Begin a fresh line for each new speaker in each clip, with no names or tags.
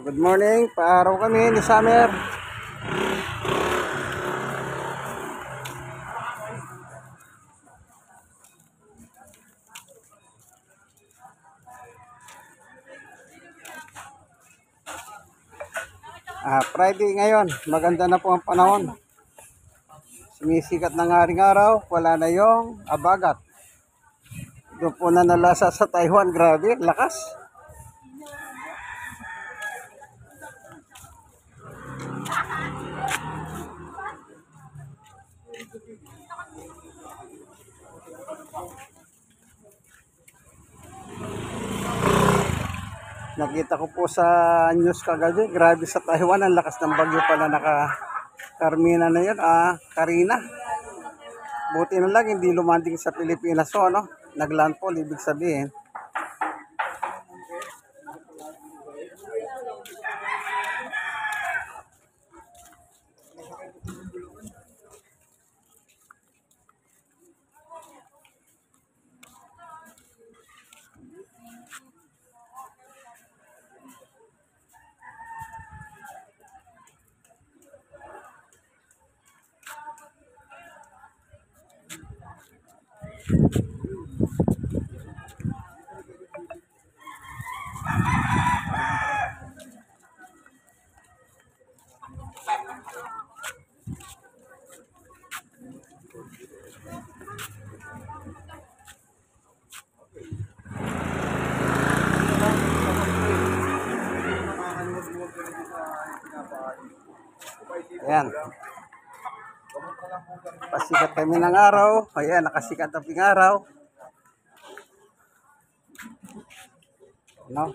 Good morning, paaraw kami ni Summer. Friday ngayon, maganda na po ang panahon. Sumisikat ng haring araw, wala na yung abagat. Doon po na nalasa sa Taiwan, grabe, lakas. Nakita ko po sa news kagabi, grabe sa Taiwan, ang lakas ng bagyo pala Carmina na yun, Karina. Buti na lang hindi lumanding sa Pilipinas, so ano, naglandfall, ibig sabihin. Ayan. Pasikat kami ng araw. Ayan, nakasikat ang araw. No?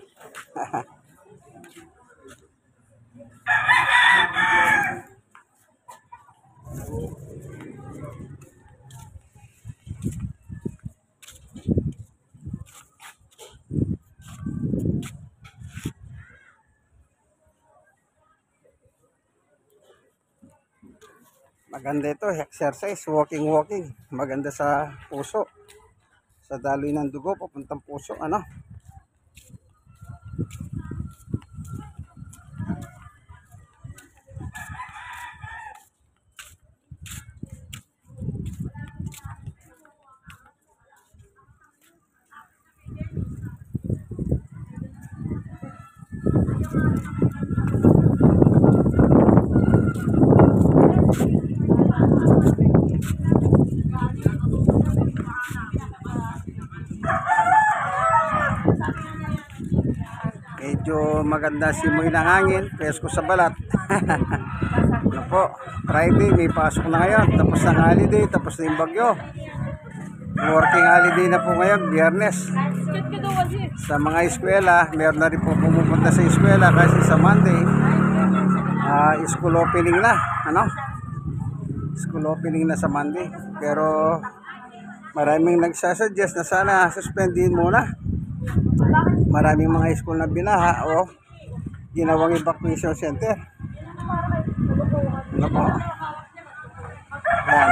Maganda ito, exercise, walking. Maganda sa puso. Sa daloy ng dugo, papuntang puso, ano? Medyo maganda simoy ng hangin, presko sa balat. Ano po, Friday, may pasok na ngayon, tapos ang holiday, tapos na yung bagyo. Working holiday na po ngayon, Biyernes. Sa mga eskwela, meron na rin po pumupunta sa eskwela kasi sa Monday, school opening na, ano? School opening na sa Monday. Pero maraming nagsasuggest na sana suspendin muna. Maraming mga school na binaha o ginawang evacuation center. Ano po? Ayan.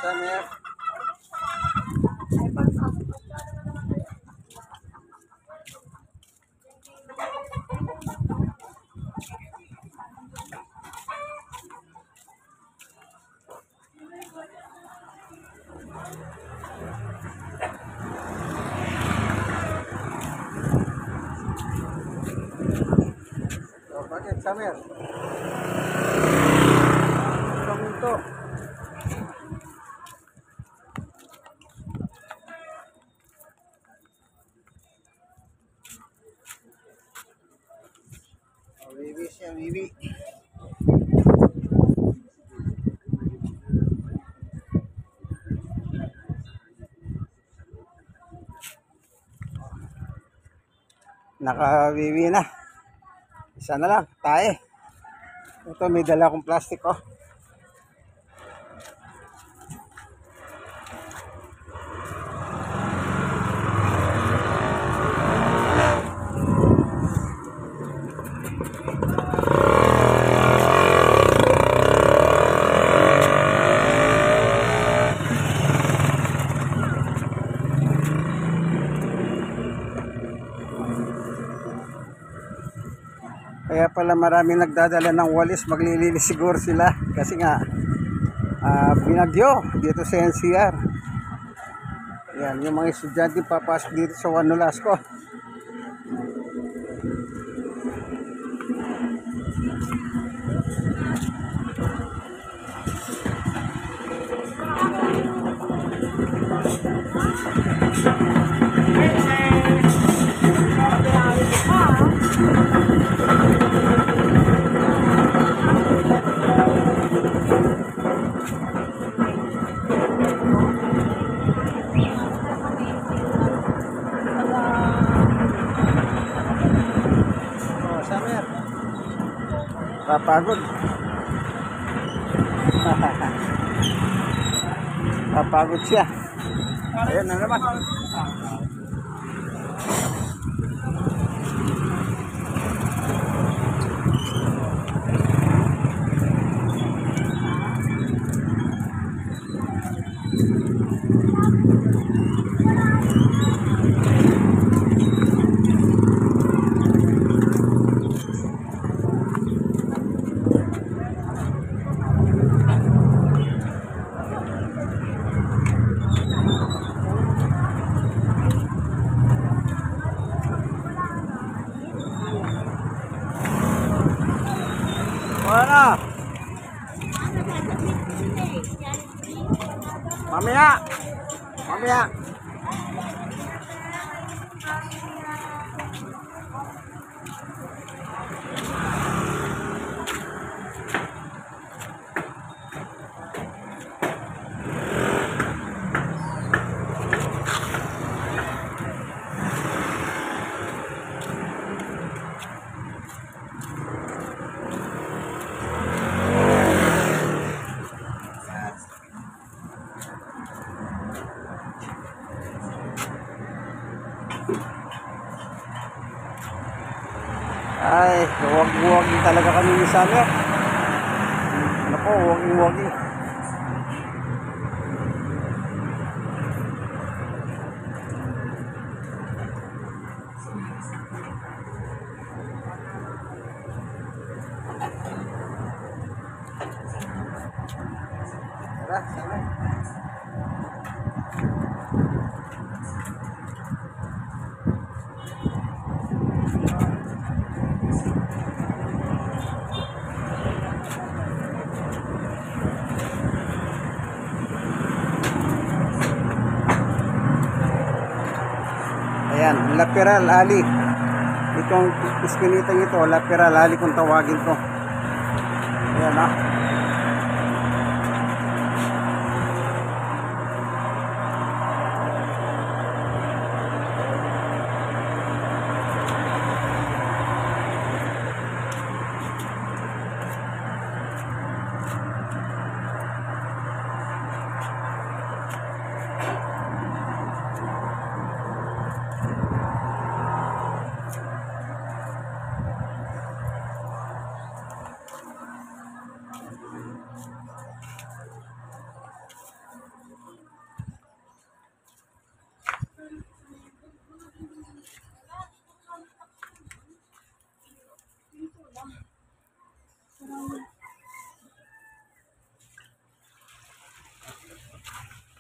Summer. Bakit, Summer? Ito. Bibi siya, bibi. Nakabibi na. Isa na lang, tae. Ito, may dala akong plastic, oh. Kaya pala maraming nagdadala ng walis, maglilinis siguro sila. Kasi nga, binagyo dito sa NCR. Ayan, yung mga estudyante papasok dito sa Juan Nolasco. Summer. Papagod. Papagod siya. Ayan na naman. Ano? Mamaya. Mamaya. Ay, huwag-huwagin talaga kami ni Summer. Ano po, huwagin-huwagin. Tara, Summer. Ayan, Laperal Ali. Itong iskinitang ito, Laperal Ali kung tawagin ko. Ayan ah.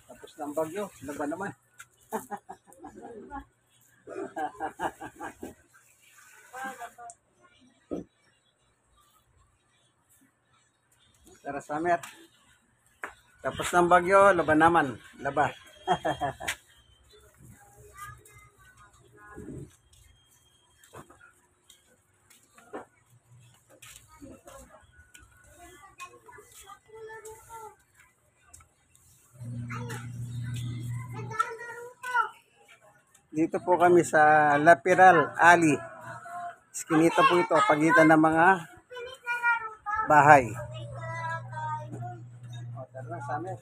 Tapos ng bagyo, laban naman. Tara, Summer. Tapos ng bagyo, laban naman. Laban. Dito po kami sa Laperal Ali. Iskinita po ito, pagitan ng mga bahay. O, tara, Summer.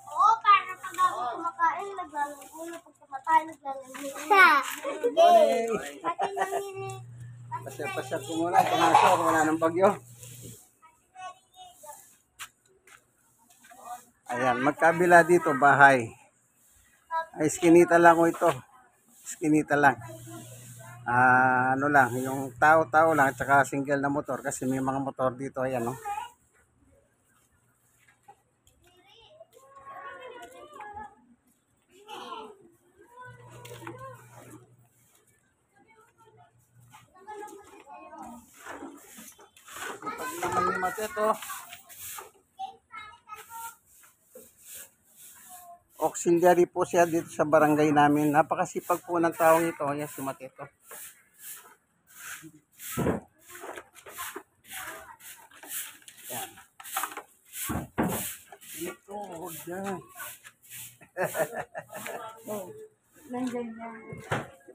Oo, para pag ako kumakain, naglalaro na pag kumakain, naglalaro.
Pasya-pasya ko muna, pumasok, wala ng bagyo. Ayan, magkabila dito, bahay. Ay, iskinita lang ko ito. Iskinita lang. ano lang, yung tao-tao lang at saka single na motor kasi may mga motor dito, ayan, no. Pag naman ni Mateto, auxiliary po siya dito sa barangay namin. Napakasipag po ng taong ito. Ayan si Mateto. Yan. Ito, huwag yan.
Nandyan niya.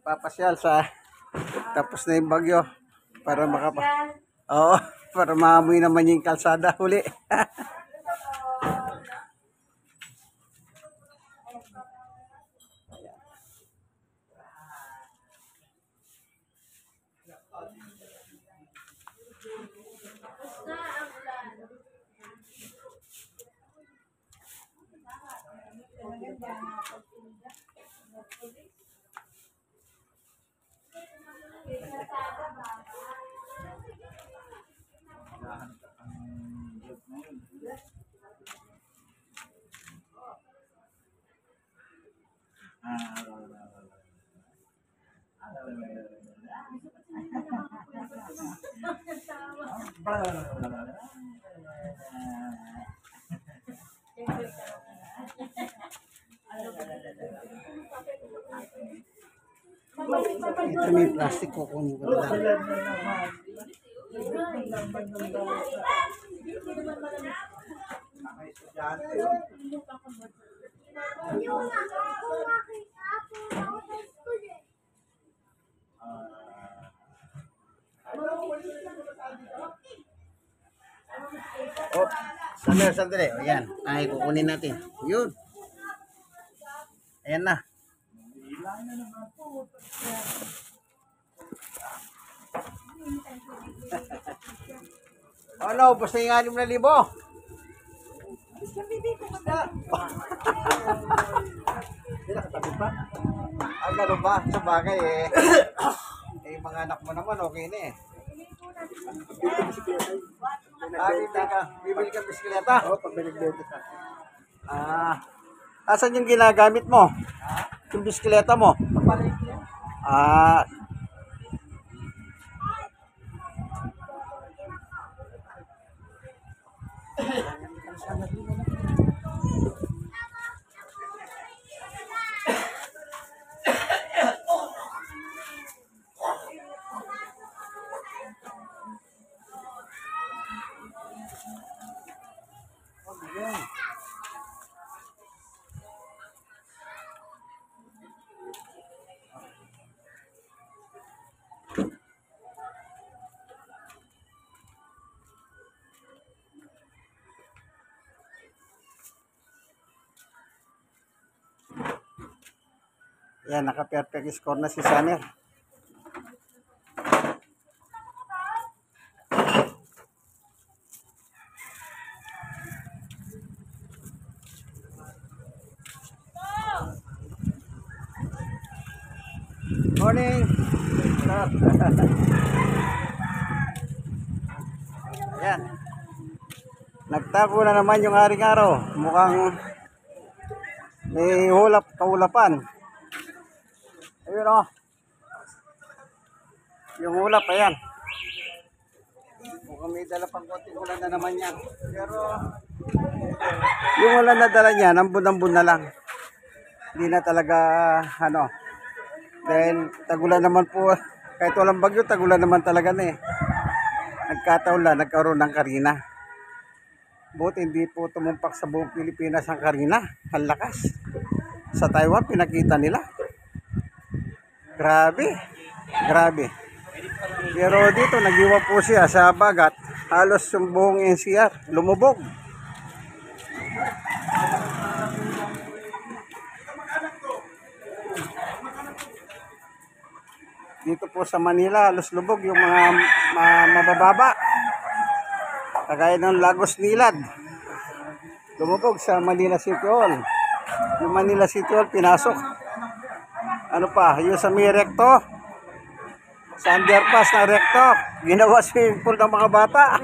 Ipapasyal sa tapos na yung bagyo para Oo, para maamoy naman yung kalsada huli. Ito may plastic ko kunin ko lang. Oh, sandali. O, yan. Ay, kukunin natin. Yun. Ayan na. Ano, basta yung 6,000. Hindi nakatabi pa. Ang gano'n ba? Sa bagay eh. Yung mga anak mo naman, okay na eh. Bibili ka bisikleta? Oo, pag-bili ka. Asan yung ginagamit mo? Yung bisikleta mo? Ah, yan, naka-perfect score na si Summer. Morning! Ayan. Nagtago na naman yung haring araw. Mukhang may kaulapan. Ayun o. Yung ulap, ayan. Mukhang may dala pang konting ulan na naman yan. Pero yung ulan na dala niya, ambon-ambon na lang. Hindi na talaga, dahil tagulan naman po, kahit walang bagyo, tagulan naman talaga na eh. Nagkataon lang, nagkaroon ng karina. Buti hindi po tumumpak sa buong Pilipinas ang karina. Ang lakas. Sa Taiwan, pinakita nila. Grabe. Pero dito, nagiwa po siya sa bagat. Halos yung buong NCR, lumubog. Dito po sa Manila, halos lubog yung mga mabababa. Kagaya ng Lagos Nilad. Lumubog sa Manila City Hall. Yung Manila City Hall, pinasok. Ano pa, yung sa Mirecto, Sa underpass ng Recto, ginawa swimming pool ng mga bata.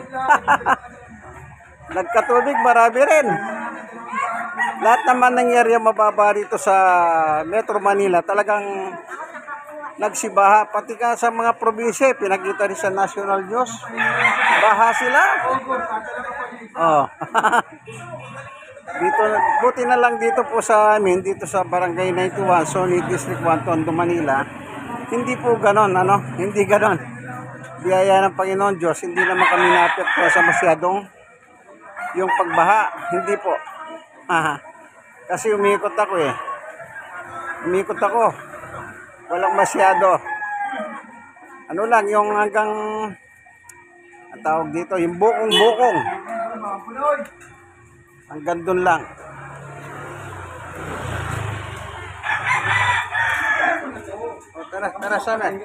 Nagkatubig, marami rin. Lahat naman ng area mababa dito sa Metro Manila, talagang nagsibaha. Pati ka sa mga probinsya, pinakita rin sa national news. Baha sila. Oh. Dito, buti na lang dito po sa amin, dito sa Barangay 91, Sony District 1, Tondo, Manila. Hindi po ganon, ano? Hindi ganon. Biyaya ng Panginoon Diyos, hindi naman kami naapekto sa masyadong yung pagbaha. Hindi po. Kasi umikot ako eh. Umikot ako. Walang masyado. Ano lang, yung hanggang, ang tawag dito, yung bukong-bukong. Hanggang doon lang. O, tara sa amin.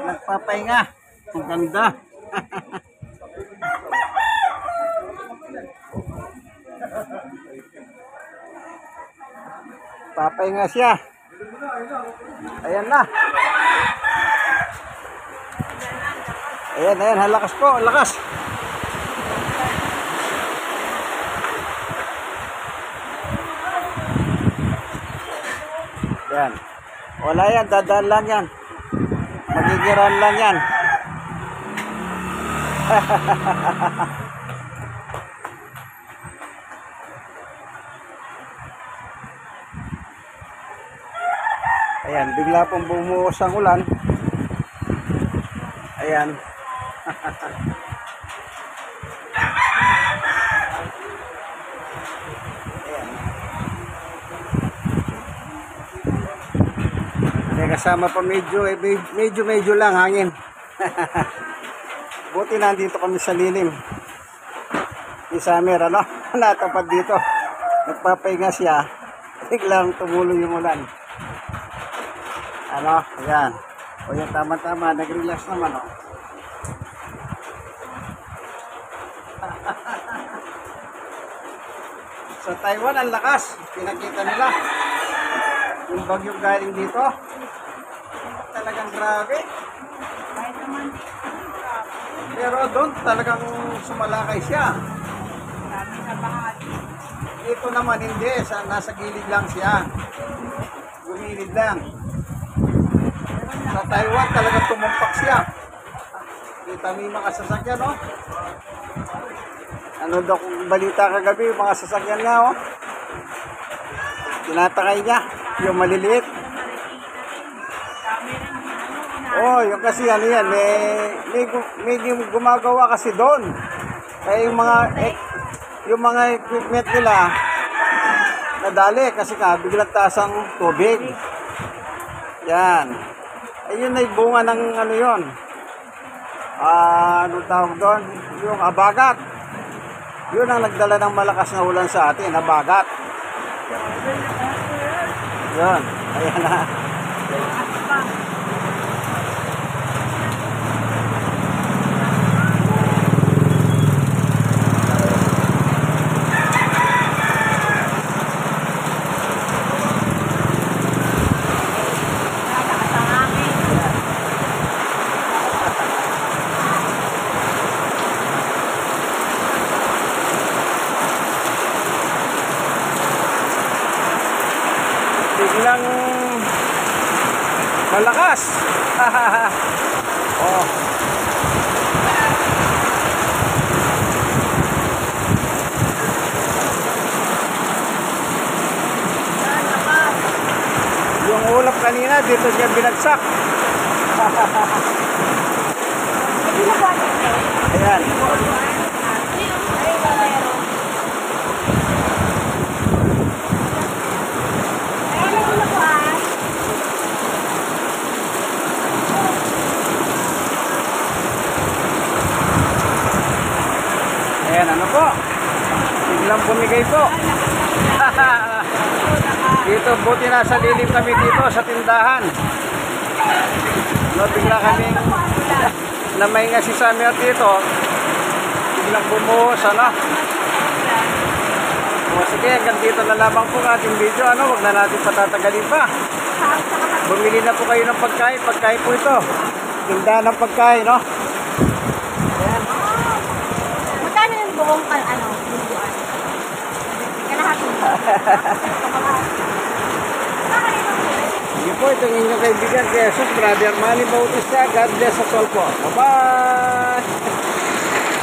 Nagpapahinga. Ang ganda. Papahinga siya. Ayan na. Ayan, halakas po, lakas. Yan. Wala yan, dadaan lang yan. Magigiran lang yan. Ayan, bigla pong bumuhos ang ulan. Ayan. May kasama pa medyo lang hangin. Buti nandito kami sa lilim. Si Summer, ano? Natapad dito. Nagpapahinga siya. Biglang tumulo yung ulan. Ano? Ayan. O yan, tama-tama. Nag-relax naman, oh. Sa Taiwan, ang lakas. Pinakita nila. Yung bagyong galing dito. Talagang grabe. Pero doon talagang sumalakay siya. Ito naman hindi. Nasa gilid lang siya. Gumilid lang. Sa Taiwan talagang tumumpak siya. Kita mo yung mga sasakyan, no? Ano daw kung balita kagabi, yung mga sasakyan niya, oh. Tinatakay niya, yung maliliit. Oh, yung kasi ano yan, may gumagawa kasi doon. Kaya yung mga equipment nila, nadali kasi biglang taas ang tubig. Yan. Ayun ay bunga ng ano yun. Ano tawag doon? Yung abagat. Yun ang nagdala ng malakas na ulan sa atin, abagat. Yun. Ayan na. Biglang malakas. Oh. Yung ulap kanina dito siya binagsak. Ayan. Ayan, ano po? Biglang bumigay po. Dito, buti nasa lilim kami dito sa tindahan. No, bigla kaming namahinga si Summer dito. Biglang bumuhos, ano? O sige, hanggang dito na lamang po ang ating video. Ano, wag na natin patatagalin pa. Bumili na po kayo ng pagkain. Pagkain po ito. Tindahan ng pagkain, no? Ayan.
Magkano yung buong bubuan? Kalahati.
Sige po, ito ang inyong kaibigan, Jesus, Brother Manny Bautista. God bless us all po. Bye-bye!